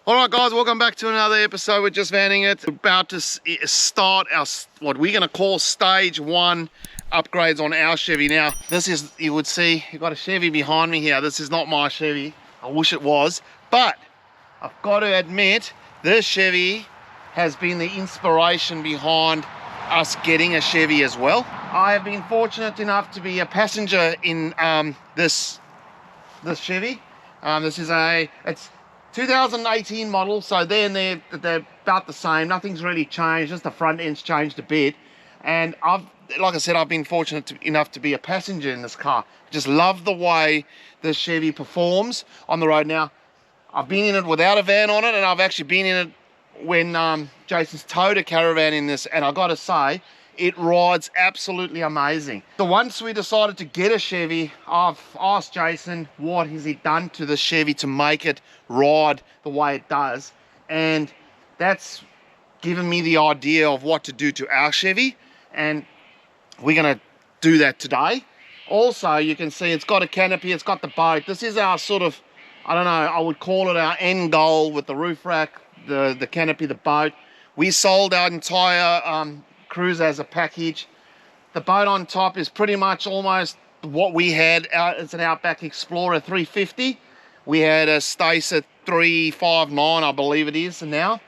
Alright guys, welcome back to another episode. We're just vanning it. We're about to start our, what we're going to call stage 1 upgrades on our Chevy. Now, this is, you would see, you've got a Chevy behind me here. This is not my Chevy. I wish it was. But, I've got to admit, this Chevy has been the inspiration behind us getting a Chevy as well. I have been fortunate enough to be a passenger in this Chevy. This is it's 2018 model, so they're about the same. Nothing's really changed, just the front end's changed a bit. And like I said, I've been fortunate enough to be a passenger in this car. Just love the way this Chevy performs on the road. Now, I've been in it without a van on it, and I've actually been in it when Jason's towed a caravan in this, and I gotta say, it rides absolutely amazing. So once we decided to get a Chevy, I've asked Jason what has he done to the Chevy to make it ride the way it does, and that's given me the idea of what to do to our Chevy, and we're gonna do that today. Also, you can see it's got a canopy, it's got the boat. This is our sort of, I don't know, I would call it our end goal with the roof rack, the canopy, the boat. We sold our entire cruise as a package. The boat on top is pretty much almost what we had. It's an Outback Explorer 350. We had a Stacer 359, I believe it is now.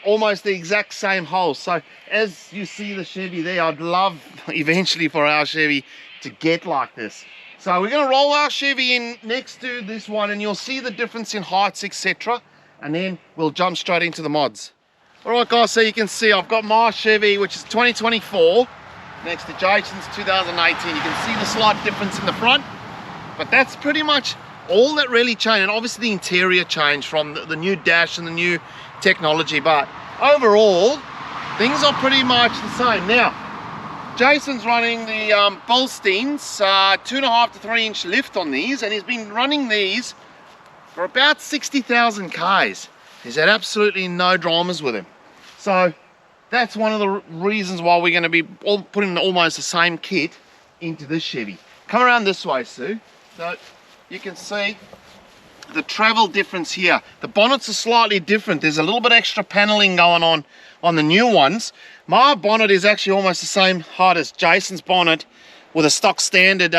Almost the exact same hull. So as you see the Chevy there, I'd love eventually for our Chevy to get like this. So we're going to roll our Chevy in next to this one, and you'll see the difference in heights, etc. And then we'll jump straight into the mods. Alright guys, so you can see I've got my Chevy, which is 2024, next to Jason's 2018. You can see the slight difference in the front, but that's pretty much all that really changed. And obviously the interior changed from the new dash and the new technology, but overall, things are pretty much the same. Now, Jason's running the Bilstein's 2.5 to 3 inch lift on these, and he's been running these for about 60,000 Ks. He's had absolutely no dramas with him. So that's one of the reasons why we're going to be putting almost the same kit into this Chevy. Come around this way, Sue. So you can see the travel difference here. The bonnets are slightly different. There's a little bit extra paneling going on the new ones. My bonnet is actually almost the same height as Jason's bonnet with a stock standard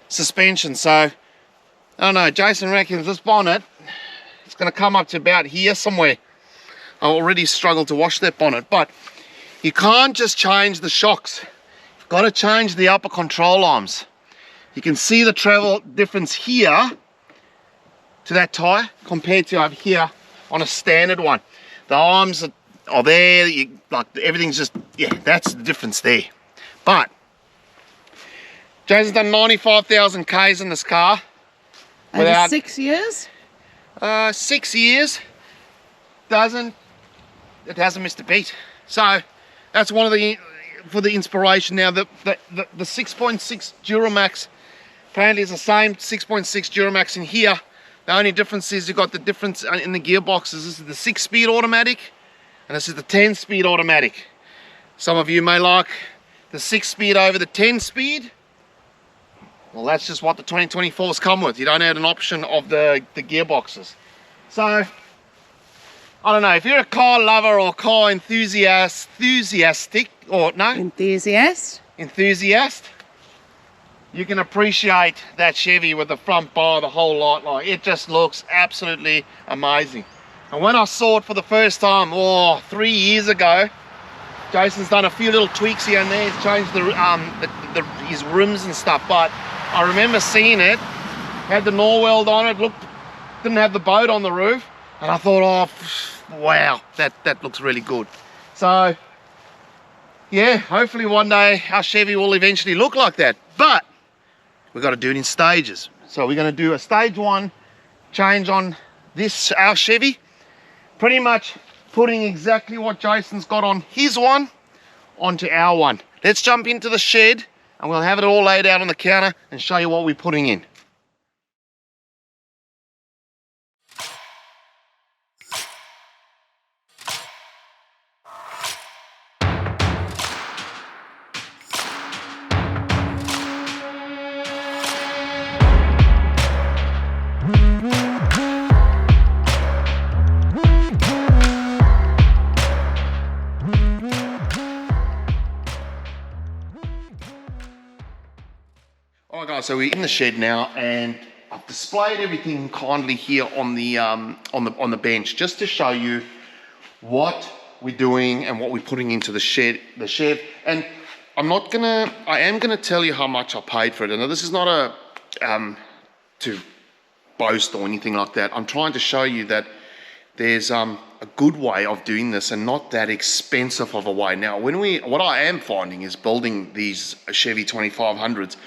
suspension. So I don't know, Jason reckons this bonnet, it's going to come up to about here somewhere. I already struggled to wash that bonnet, but you can't just change the shocks. You've got to change the upper control arms. You can see the travel difference here to that tyre compared to over here on a standard one. The arms are there, like everything's just, yeah, that's the difference there. But Jason's done 95,000 Ks in this car. Over 6 years? 6 years. It hasn't missed a beat. So that's one of the, for the inspiration. Now the 6.6 Duramax apparently is the same 6.6 Duramax in here. The only difference is you've got the difference in the gearboxes. This is the 6-speed automatic and this is the 10-speed automatic. Some of you may like the 6-speed over the 10-speed. Well, that's just what the 2024s come with. You don't have an option of the gearboxes. So I don't know, if you're a car lover or car enthusiast, you can appreciate that Chevy with the front bar, the whole lot. Like, it just looks absolutely amazing. And when I saw it for the first time, 3 years ago, Jason's done a few little tweaks here and there. He's changed his rims and stuff, but I remember seeing it, had the Norweld on it, didn't have the boat on the roof, and I thought, oh wow, that looks really good. So yeah, hopefully one day our Chevy will eventually look like that, but we've got to do it in stages. So we're going to do a stage 1 change on this, our Chevy, pretty much putting exactly what Jason's got on his one onto our one. Let's jump into the shed and we'll have it all laid out on the counter and show you what we're putting in. so we're in the shed now, and I've displayed everything kindly here on the bench, just to show you what we're doing and what we're putting into the shed. And I am gonna tell you how much I paid for it. And now, this is not to boast or anything like that. I'm trying to show you that there's a good way of doing this and not that expensive of a way. Now, what I am finding is building these Chevy 2500s,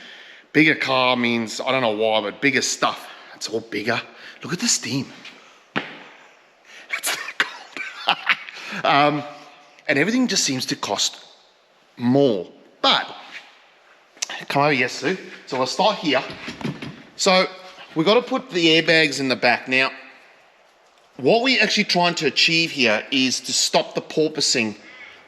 bigger car means, I don't know why, but bigger stuff. It's all bigger. Look at the steam. It's that cold. And everything just seems to cost more. But, come over here, Sue. So we'll start here. So we've got to put the airbags in the back. Now, what we're actually trying to achieve here is to stop the porpoising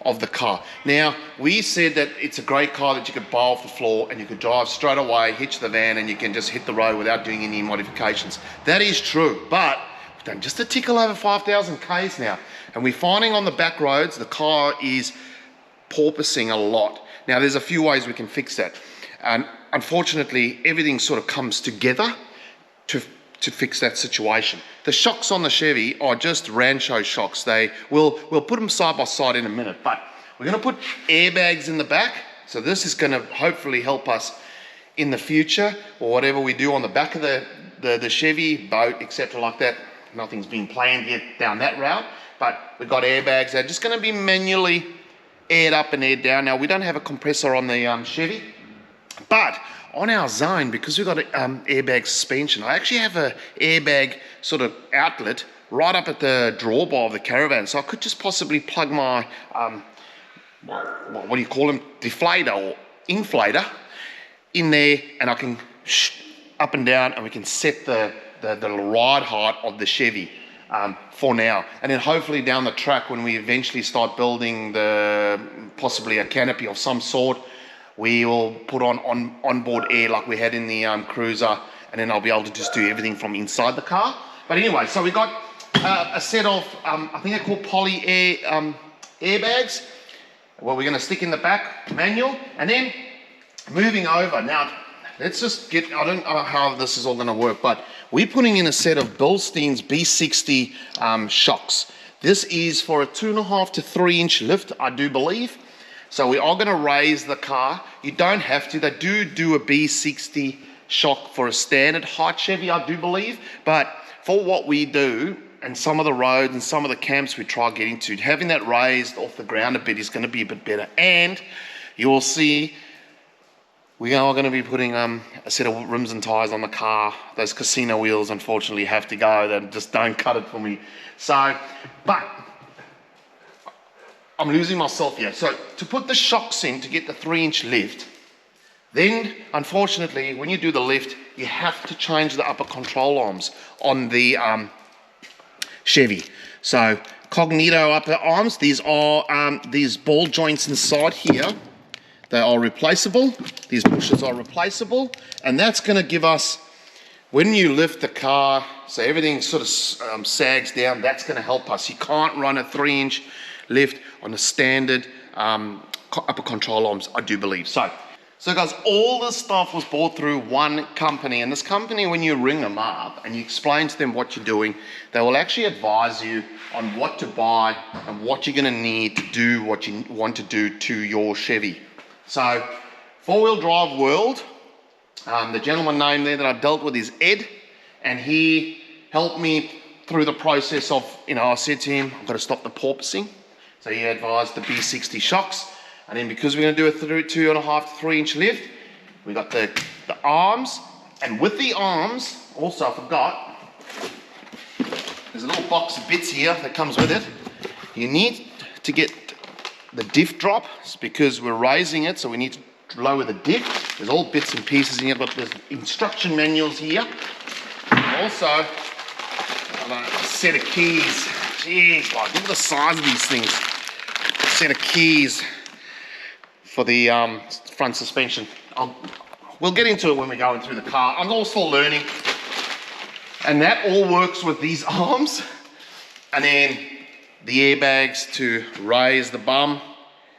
of the car. Now, we said that it's a great car that you could buy off the floor and you could drive straight away, hitch the van, and you can just hit the road without doing any modifications. That is true, but we've done just a tickle over 5,000 Ks now, and we're finding on the back roads the car is porpoising a lot. Now, there's a few ways we can fix that, and unfortunately, everything sort of comes together to fix that situation. The shocks on the Chevy are just Rancho shocks. We'll put them side by side in a minute, but we're gonna put airbags in the back. So this is gonna hopefully help us in the future, or whatever we do on the back of the Chevy, boat, etc. like that. Nothing's been planned yet down that route, but we've got airbags that are just gonna be manually aired up and aired down. Now, we don't have a compressor on the Chevy, but on our zone, because we've got airbag suspension, I actually have an airbag sort of outlet right up at the drawbar of the caravan. So I could just possibly plug my, what do you call them, deflator or inflator in there, and I can up and down, and we can set the ride height of the Chevy for now. And then hopefully down the track, when we eventually start building possibly a canopy of some sort, we will put on onboard air like we had in the Cruiser, and then I'll be able to just do everything from inside the car. But anyway, so we got a set of, I think they're called poly air airbags. Well, we're gonna stick in the back, manual, and then moving over. Now, let's just get, I don't know how this is all gonna work, but we're putting in a set of Bilstein's B60 shocks. This is for a 2.5 to 3 inch lift, I do believe. So we are going to raise the car. You don't have to. They do a B60 shock for a standard height Chevy, I do believe. But for what we do, and some of the roads and some of the camps we try getting to, having that raised off the ground a bit is going to be a bit better. And you will see we are going to be putting a set of rims and tyres on the car. Those casino wheels, unfortunately, have to go. They just don't cut it for me. So, but I'm losing myself here. So to put the shocks in to get the 3 inch lift, then unfortunately when you do the lift, you have to change the upper control arms on the Chevy. So Cognito upper arms, these are these ball joints inside here. They are replaceable. These bushers are replaceable, and that's going to give us, when you lift the car, so everything sort of sags down, that's going to help us. You can't run a 3 inch lift on a standard upper control arms, I do believe. So guys, all this stuff was bought through one company, and this company, when you ring them up and you explain to them what you're doing, they will actually advise you on what to buy and what you're going to need to do what you want to do to your Chevy. So, four-wheel drive world, the gentleman name there that I dealt with is Ed, and he helped me through the process of, I said to him, I've got to stop the porpoising. So he advised the B60 shocks, and then because we're going to do a 2.5 to 3 inch lift, we got the arms, and with the arms, also I forgot, there's a little box of bits here that comes with it. You need to get the diff drop, because we're raising it, so we need to lower the diff. There's all bits and pieces in here, but there's instruction manuals here. And also, a set of keys. Jeez, like, look at the size of these things. A set of keys for the front suspension. We'll get into it when we're going through the car. I'm also learning. And that all works with these arms. And then the airbags to raise the bum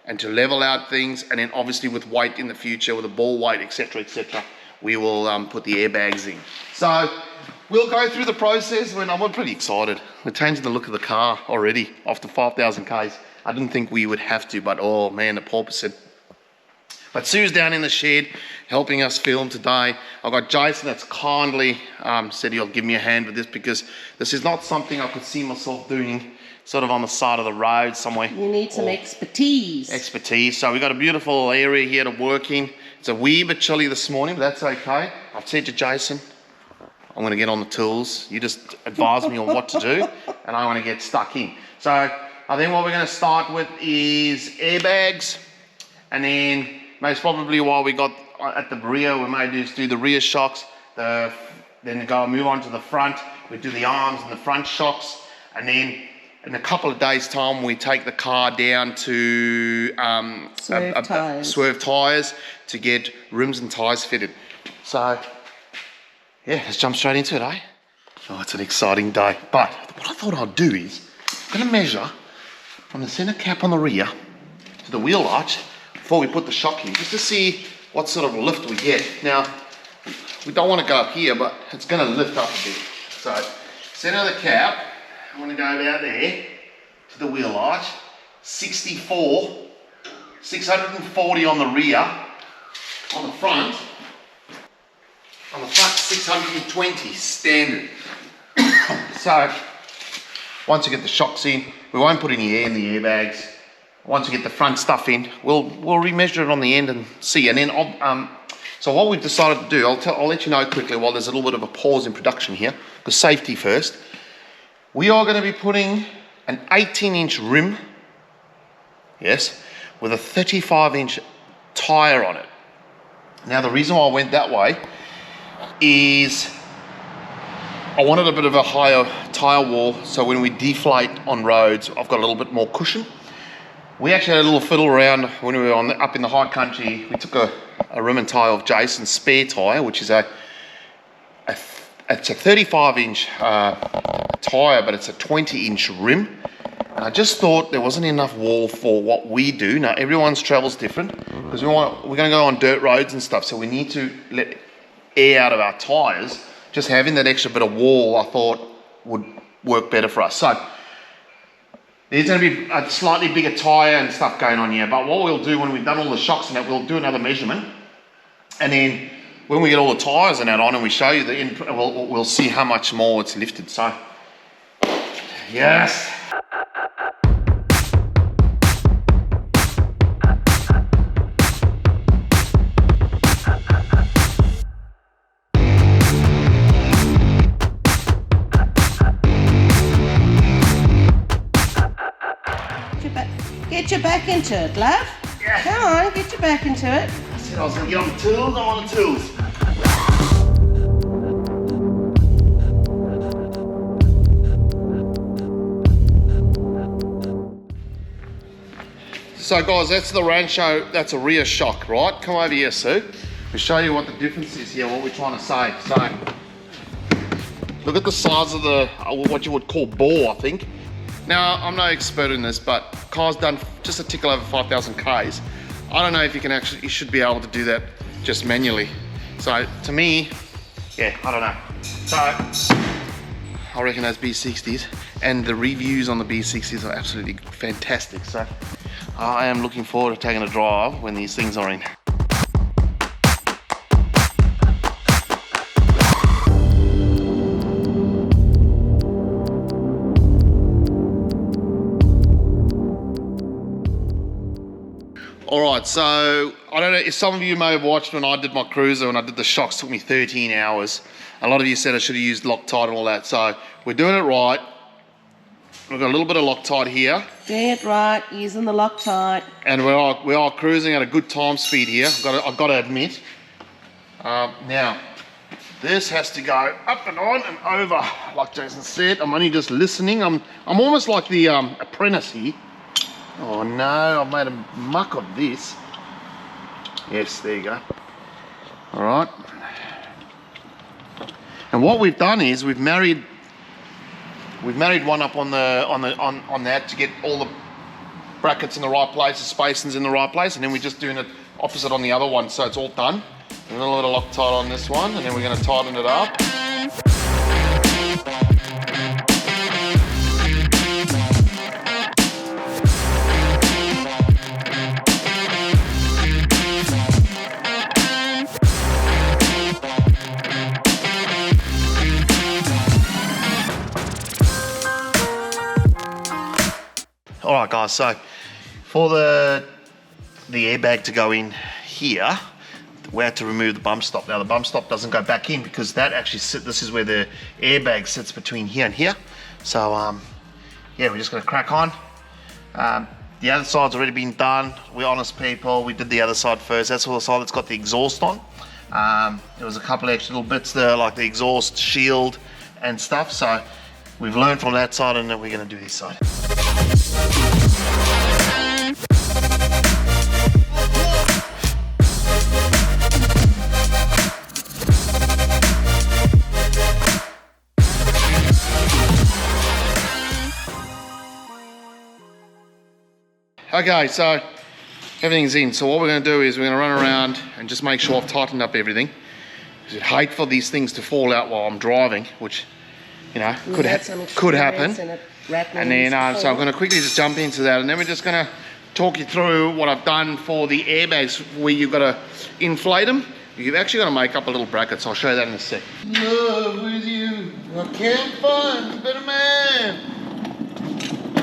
and to level out things. And then obviously with weight in the future, with a ball weight, etc., etc., we will put the airbags in. So we'll go through the process. I'm pretty excited. We're changing the look of the car already after 5,000 Ks. I didn't think we would have to, but oh man, the porpoise. But Sue's down in the shed helping us film today. I've got Jason that's kindly said he'll give me a hand with this, because this is not something I could see myself doing sort of on the side of the road somewhere. You need some expertise. So we've got a beautiful area here to work in. It's a wee bit chilly this morning, but that's okay. I've said to Jason, I'm going to get on the tools. You just advise me on what to do, and I want to get stuck in. So I think what we're going to start with is airbags, and then most probably while we got at the rear, we may just do the rear shocks, then move on to the front. We do the arms and the front shocks, and then in a couple of days' time, we take the car down to swerve tyres to get rims and tyres fitted. So yeah, let's jump straight into it, eh? Oh, it's an exciting day. But what I thought I'd do is, I'm gonna measure from the center cap on the rear to the wheel arch before we put the shock in, just to see what sort of lift we get. Now, we don't want to go up here, but it's going to lift up a bit. So, center of the cap, I'm going to go about there to the wheel arch, 64, 640 on the rear, on the front 620 standard. So, once you get the shocks in, we won't put any air in the airbags. Once we get the front stuff in, we'll remeasure it on the end and see. And then, so what we've decided to do, I'll let you know quickly while there's a little bit of a pause in production here, because safety first. We are going to be putting an 18-inch rim, yes, with a 35-inch tyre on it. Now, the reason why I went that way is I wanted a bit of a higher tyre wall, so when we deflate on roads, I've got a little bit more cushion. We actually had a little fiddle around when we were up in the high country. We took a rim and tyre of Jason's spare tyre, which is it's a 35-inch tyre, but it's a 20-inch rim. And I just thought there wasn't enough wall for what we do. Now, everyone's travel's different, because we're going to go on dirt roads and stuff, so we need to let air out of our tyres. Just having that extra bit of wall, I thought, would work better for us. So there's going to be a slightly bigger tyre and stuff going on here, but what we'll do when we've done all the shocks and that, we'll do another measurement, and then when we get all the tyres and that on and we show you the input, we'll see how much more it's lifted. So, yes. Get your back into it, love. Yeah. Come on, get your back into it. I said I was going to get on the tools. I'm on the tools. So guys, that's the Rancho, that's a rear shock, right? Come over here, Sue. We'll show you what the difference is here, what we're trying to say. So, look at the size of the, what you would call bore, I think. Now, I'm no expert in this, but car's done just a tickle over 5,000 Ks. I don't know if you should be able to do that just manually. So, to me, yeah, I don't know. So, I reckon those B60s, and the reviews on the B60s are absolutely fantastic. So, I am looking forward to taking a drive when these things are in. All right, so I don't know if some of you may have watched when I did my cruiser, when I did the shocks, it took me 13 hours. A lot of you said I should have used Loctite and all that. So we're doing it right. We've got a little bit of Loctite here. Doing it right, using the Loctite. And we are cruising at a good time speed here, I've got to admit. Now, this has to go up and on and over, like Jason said. I'm only just listening. I'm almost like the apprentice here. Oh no, I've made a muck of this. Yes, there you go. All right. And what we've done is we've married one up on that to get all the brackets in the right place, the spacings in the right place, and then we're just doing it opposite on the other one, so it's all done. A little bit of Loctite on this one, and then we're going to tighten it up. All right, guys, so for the airbag to go in here, we had to remove the bump stop. Now the bump stop doesn't go back in because that actually this is where the airbag sits between here and here. So yeah, we're just gonna crack on. The other side's already been done. We're honest people, we did the other side first. That's all the side that's got the exhaust on. There was a couple extra little bits there, like the exhaust shield and stuff. So we've learned from that side, and then we're gonna do this side. Okay, so everything's in. So what we're going to do is we're going to run around and just make sure I've tightened up everything. I'd hate for these things to fall out while I'm driving, which, you know, could happen. And then, so I'm going to quickly just jump into that, and then we're just going to talk you through what I've done for the airbags where you've got to inflate them. You've actually got to make up a little bracket, so I'll show you that in a sec. Love with you, I can't find a better man.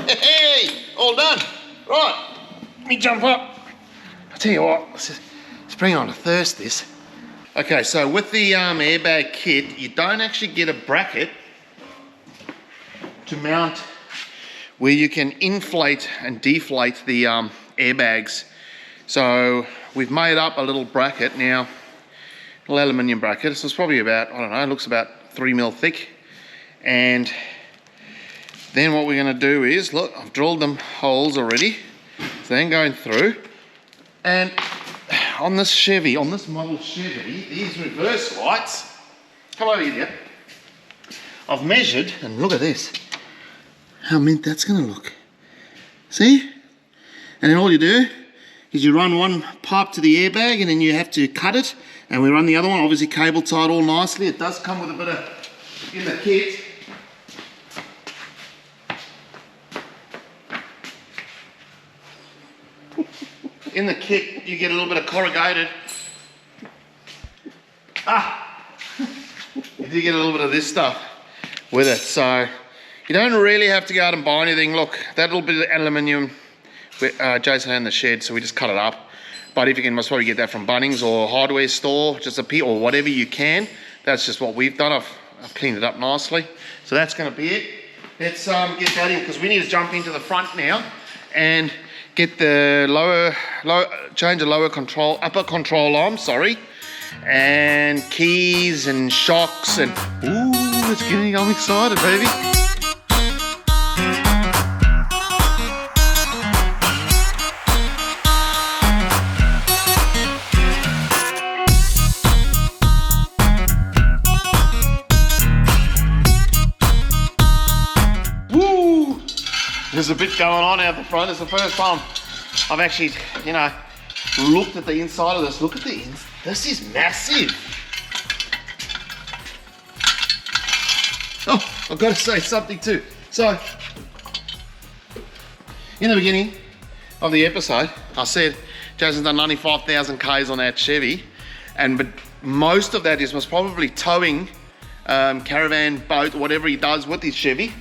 Hey, all done. Right, let me jump up. I'll tell you what, let's bring on a thirst this. Okay, so with the airbag kit, you don't actually get a bracket to mount where you can inflate and deflate the airbags. So we've made up a little bracket now, a little aluminium bracket. So it's probably about, I don't know, it looks about 3 mil thick. And then what we're going to do is, look, I've drilled them holes already. So then going through, and on this Chevy, on this model Chevy, these reverse lights, come over here, I've measured, and look at this, how mint that's going to look. See? And then all you do is you run one pipe to the airbag, and then you have to cut it, and we run the other one, obviously cable tied all nicely. It does come with a bit of, in the kit, you get a little bit of corrugated. You do get a little bit of this stuff with it. So you don't really have to go out and buy anything. Look, that little bit of aluminium, Jason had in the shed, so we just cut it up. But if you can, most probably get that from Bunnings or hardware store, just a piece or whatever you can. That's just what we've done. I've cleaned it up nicely. So that's going to be it. Let's get that in, because we need to jump into the front now and get the change the upper control arm, and keys and shocks, and ooh, it's getting, I'm excited, baby. Woo! There's a bit going on out the front. It's the first time I've actually, you know, looked at the inside of this. Look at this is massive. Oh, I've got to say something too. So, in the beginning of the episode, I said Jason's done 95,000 Ks on that Chevy, but most of that is most probably towing, caravan, boat, whatever he does with his Chevy.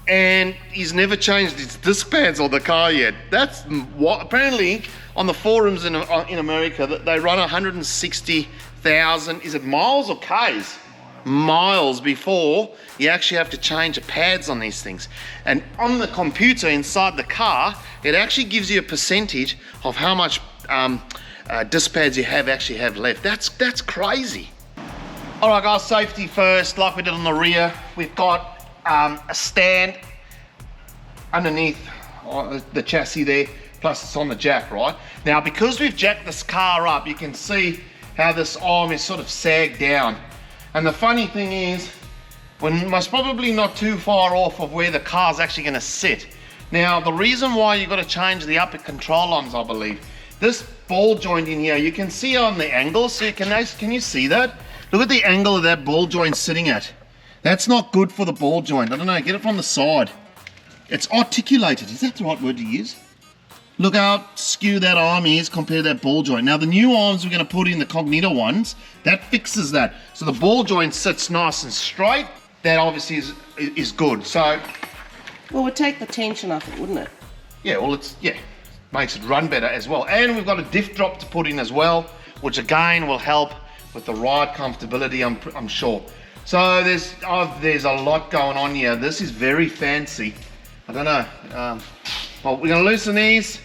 And he's never changed his disc pads on the car yet. That's what, apparently on the forums in America, that they run 160,000, is it miles or Ks? Miles before you actually have to change the pads on these things. And on the computer inside the car, it actually gives you a percentage of how much disc pads you actually have left. That's crazy. All right, guys, safety first, like we did on the rear. We've got a stand underneath the chassis there, plus it's on the jack, right? Now, because we've jacked this car up, you can see how this arm is sort of sagged down. And the funny thing is, we're most probably not too far off of where the car's actually gonna sit. Now, the reason why you've got to change the upper control arms, I believe, this ball joint in here, you can see on the angle, so can you see that? Look at the angle of that ball joint sitting at. That's not good for the ball joint. I don't know, get it from the side. It's articulated, is that the right word to use? Look how skew that arm is compared to that ball joint. Now the new arms we're going to put in, the Cognito ones, that fixes that. So the ball joint sits nice and straight. That obviously is good. So, Well, would take the tension off it, wouldn't it? yeah, well makes it run better as well. And we've got a diff drop to put in as well, which again will help with the ride comfortability, I'm sure. So there's a lot going on here. This is very fancy. I don't know. Well, we're going to loosen these.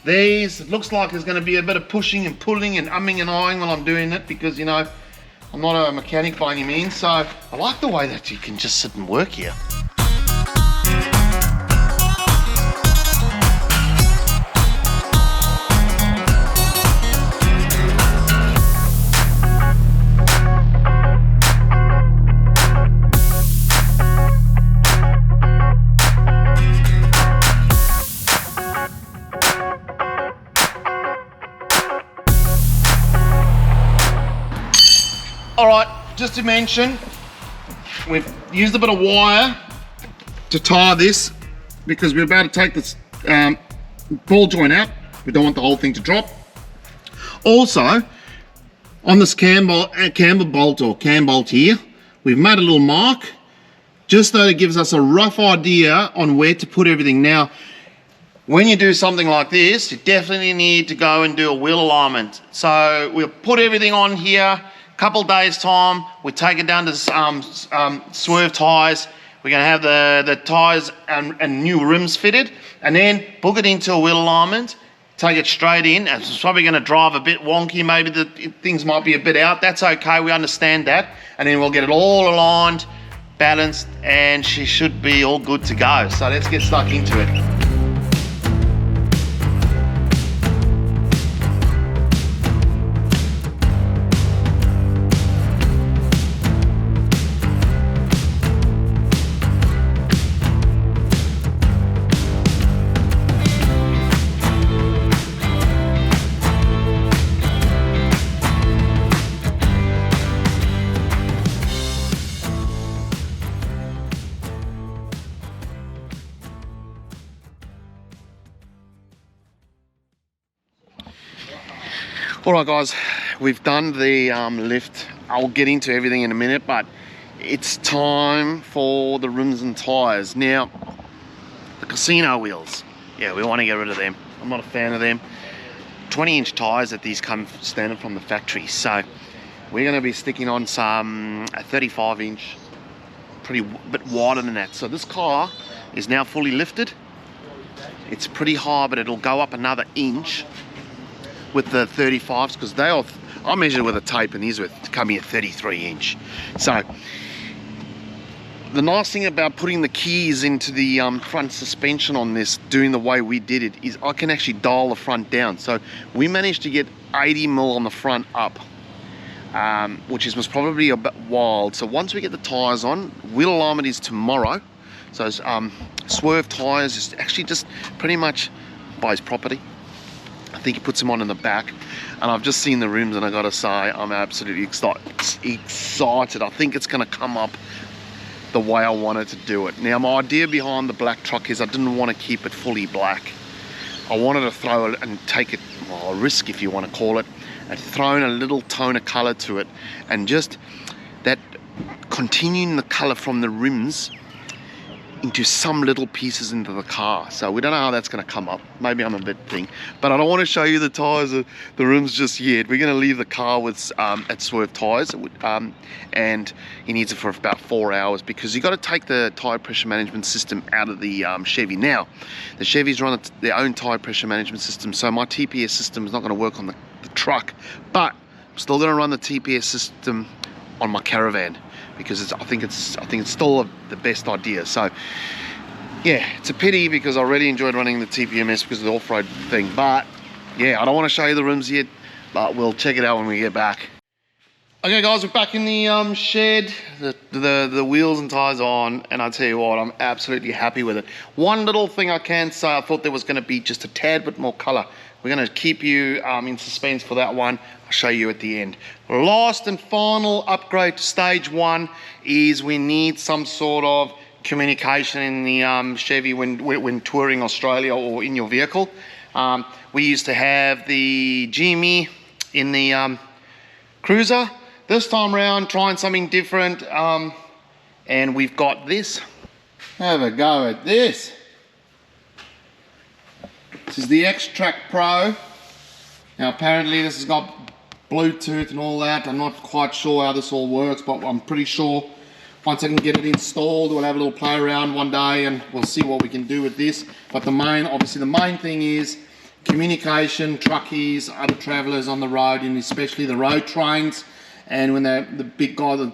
It looks like there's going to be a bit of pushing and pulling and umming and ahhing while I'm doing it, because, you know, I'm not a mechanic by any means. So I like the way that you can just sit and work here. All right, just to mention, we've used a bit of wire to tie this because we're about to take this ball joint out. We don't want the whole thing to drop. Also, on this camber bolt here, we've made a little mark just so it gives us a rough idea on where to put everything. Now, when you do something like this, you definitely need to go and do a wheel alignment. So we'll put everything on here. Couple days time, we take it down to Swerve tyres. We're going to have the tyres and new rims fitted, and then book it into a wheel alignment, take it straight in. It's probably going to drive a bit wonky, maybe things might be a bit out. That's okay, we understand that. And then we'll get it all aligned, balanced, and she should be all good to go. So let's get stuck into it. All right, guys, we've done the lift. I'll get into everything in a minute, but it's time for the rims and tyres. Now, the casino wheels, yeah, we want to get rid of them. I'm not a fan of them. 20-inch tyres that these come standard from the factory. So we're going to be sticking on some 35-inch, pretty bit wider than that. So this car is now fully lifted. It's pretty high, but it'll go up another inch with the 35s, because I measured with a tape and these were coming at 33-inch. So the nice thing about putting the keys into the front suspension on this, doing the way we did it, is I can actually dial the front down. So we managed to get 80mm on the front up, which was probably a bit wild. So once we get the tyres on, wheel alignment is tomorrow. So Swerve tyres is actually just pretty much buys property. I think he puts them on in the back, and I've just seen the rims, and I gotta say, I'm absolutely excited. I think it's gonna come up the way I wanted to do it. Now, my idea behind the black truck is I didn't want to keep it fully black. I wanted to throw it and take it, well, a risk if you want to call it, and throw in a little tone of color to it, and just that continuing the color from the rims into some little pieces into the car. So we don't know how that's going to come up. Maybe I'm a bit thing, but I don't want to show you the tires of the rims just yet. We're going to leave the car with at Swerve Tyres, and he needs it for about 4 hours, because you got to take the tire pressure management system out of the Chevy. Now the Chevys run their own tire pressure management system, so my TPS system is not going to work on the truck, but I'm still going to run the TPS system on my caravan, because I think it's still the best idea. So yeah, it's a pity, because I really enjoyed running the TPMS because of the off-road thing. But yeah, I don't want to show you the rims yet, but we'll check it out when we get back. Okay guys, we're back in the shed. The wheels and tires on, and I tell you what, I'm absolutely happy with it. One little thing I can say, I thought there was going to be just a tad bit more color we're going to keep you in suspense for that one. I'll show you at the end. Last and final upgrade to stage 1 is we need some sort of communication in the Chevy when touring Australia or in your vehicle. We used to have the GME in the Cruiser. This time around, trying something different, and we've got this. Have a go at this. This is the ICHECK Pro. Now apparently this has got Bluetooth and all that. I'm not quite sure how this all works, but I'm pretty sure once I can get it installed, we'll have a little play around one day and we'll see what we can do with this. But obviously the main thing is communication, truckies, other travelers on the road, and especially the road trains, and when the big guys are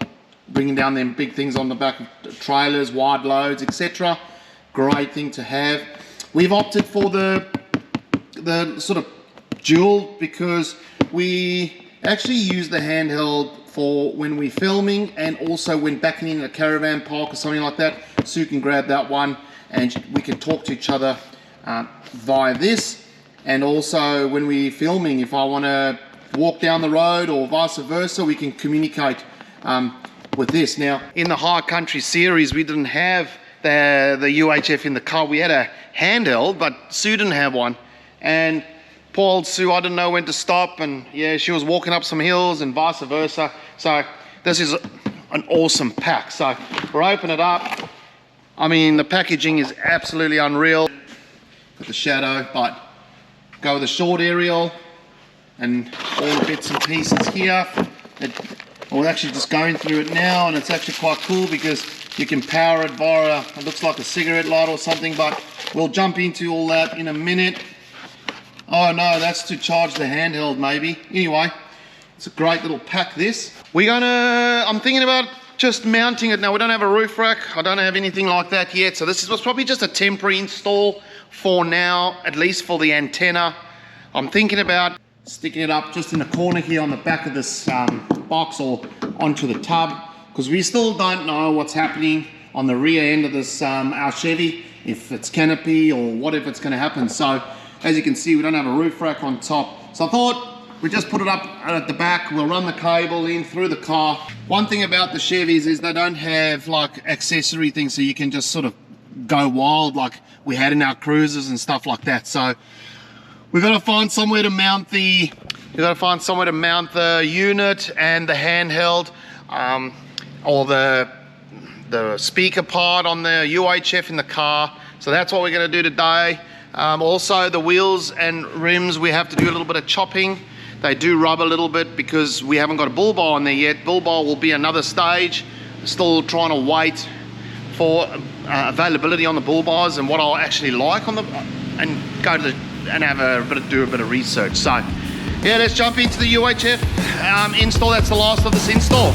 bringing down them big things on the back of trailers, wide loads, etc. Great thing to have. We've opted for the sort of dual because we actually use the handheld for when we're filming and also when backing in a caravan park or something like that. So you can grab that one and we can talk to each other via this. And also when we're filming, if I want to walk down the road or vice versa, we can communicate with this. Now in the High Country series, we didn't have the UHF in the car. We had a handheld, but Sue didn't have one. And poor old Sue, I didn't know when to stop, and yeah, she was walking up some hills and vice versa. So this is an awesome pack. So we'll open it up. I mean, the packaging is absolutely unreal. Got the shadow, but go with the short aerial and all the bits and pieces here. We're actually just going through it now, and it's actually quite cool because you can power it via it looks like a cigarette light or something, but we'll jump into all that in a minute. Oh no, that's to charge the handheld maybe. Anyway, it's a great little pack this. I'm thinking about just mounting it now. We don't have a roof rack. I don't have anything like that yet. So this was probably just a temporary install for now, at least for the antenna. I'm thinking about sticking it up just in the corner here on the back of this box or onto the tub, because we still don't know what's happening on the rear end of this our Chevy, if it's canopy or whatever it's going to happen. So as you can see, we don't have a roof rack on top. So I thought we just put it up at the back. We'll run the cable in through the car. One thing about the Chevys is they don't have like accessory things, so you can just sort of go wild like we had in our Cruisers and stuff like that. So we've got to find somewhere to mount the unit and the handheld, or the speaker part on the UHF in the car. So that's what we're going to do today. Also the wheels and rims, we have to do a little bit of chopping. They do rub a little bit because we haven't got a bull bar on there yet. Bull bar will be another stage. Still trying to wait for availability on the bull bars and what I'll actually like on the, and go to the, and have do a bit of research. So yeah, let's jump into the UHF install. That's the last of this install.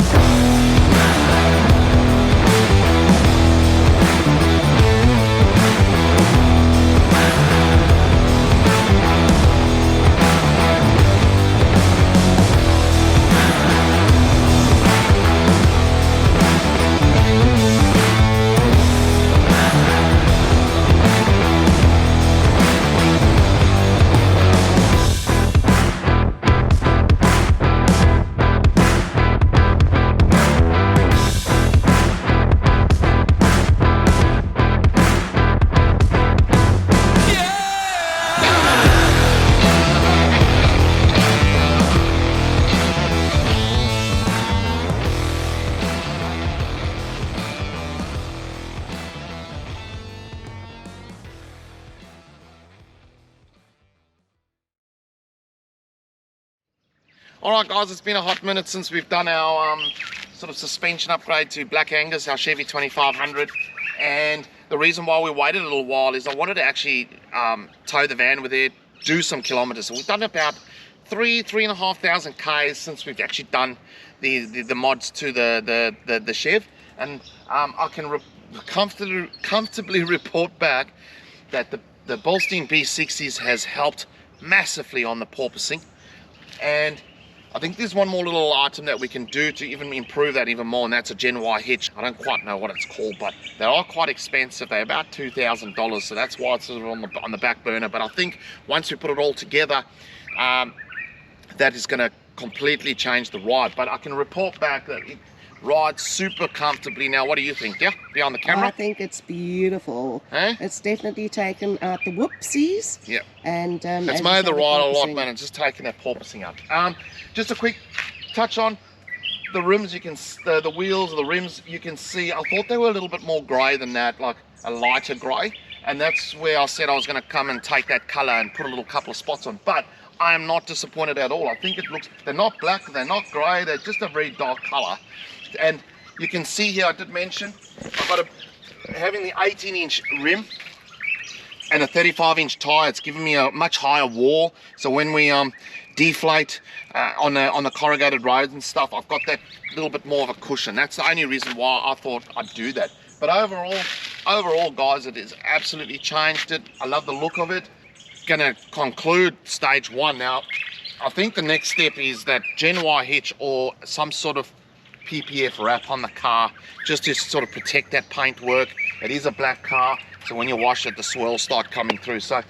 Alright guys, it's been a hot minute since we've done our sort of suspension upgrade to Black Angus, our Chevy 2500, and the reason why we waited a little while is I wanted to actually tow the van with it, do some kilometers. So we've done about 3,500 Ks since we've actually done the mods to the Chev, and I can comfortably report back that the Bilstein B60s has helped massively on the porpoising. And I think there's one more little item that we can do to even improve that even more, and that's a Gen Y hitch. I don't quite know what it's called, but they are quite expensive. They're about $2,000, so that's why it's sort of on the back burner. But I think once we put it all together, that is going to completely change the ride. But I can report back that it rides super comfortably. Now, what do you think? Yeah, behind the camera? I think it's beautiful. Eh? It's definitely taken out the whoopsies. Yeah. And it's made the ride a lot, man. It's just taking that porpoising up. Just a quick touch on the rims. You can the wheels, the rims. You can see. I thought they were a little bit more grey than that, like a lighter grey. And that's where I said I was going to come and take that colour and put a little couple of spots on. But I am not disappointed at all. I think it looks. They're not black. They're not grey. They're just a very dark colour. And you can see here, I did mention, I've got having the 18-inch rim and a 35-inch tyre. It's giving me a much higher wall. So when we deflate on the corrugated roads and stuff, I've got that little bit more of a cushion. That's the only reason why I thought I'd do that. But overall, guys, it has absolutely changed it. I love the look of it. Gonna conclude stage 1 now. I think the next step is that Gen Y hitch or some sort of PPF wrap on the car, just to sort of protect that paintwork. It is a black car, so when you wash it, the swirls start coming through. So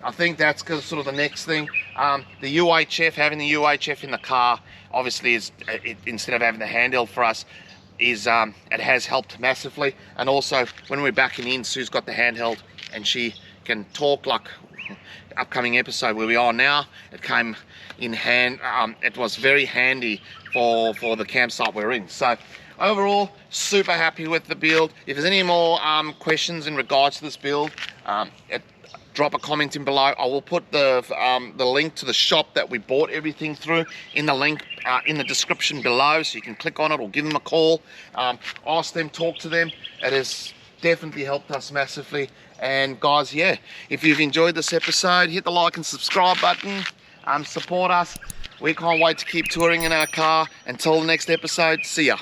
I think that's sort of the next thing. The UHF, having the UHF in the car, obviously is instead of having the handheld for us, is it has helped massively. And also when we're backing in, Sue's got the handheld and she can talk like upcoming episode where we are now. It came in hand. It was very handy for the campsite we're in. So overall, super happy with the build. If there's any more questions in regards to this build, drop a comment in below. I will put the link to the shop that we bought everything through in the link in the description below, so you can click on it or give them a call, ask them, talk to them. It has definitely helped us massively. And guys, yeah, if you've enjoyed this episode, hit the like and subscribe button, support us. We can't wait to keep touring in our car. Until the next episode, see ya.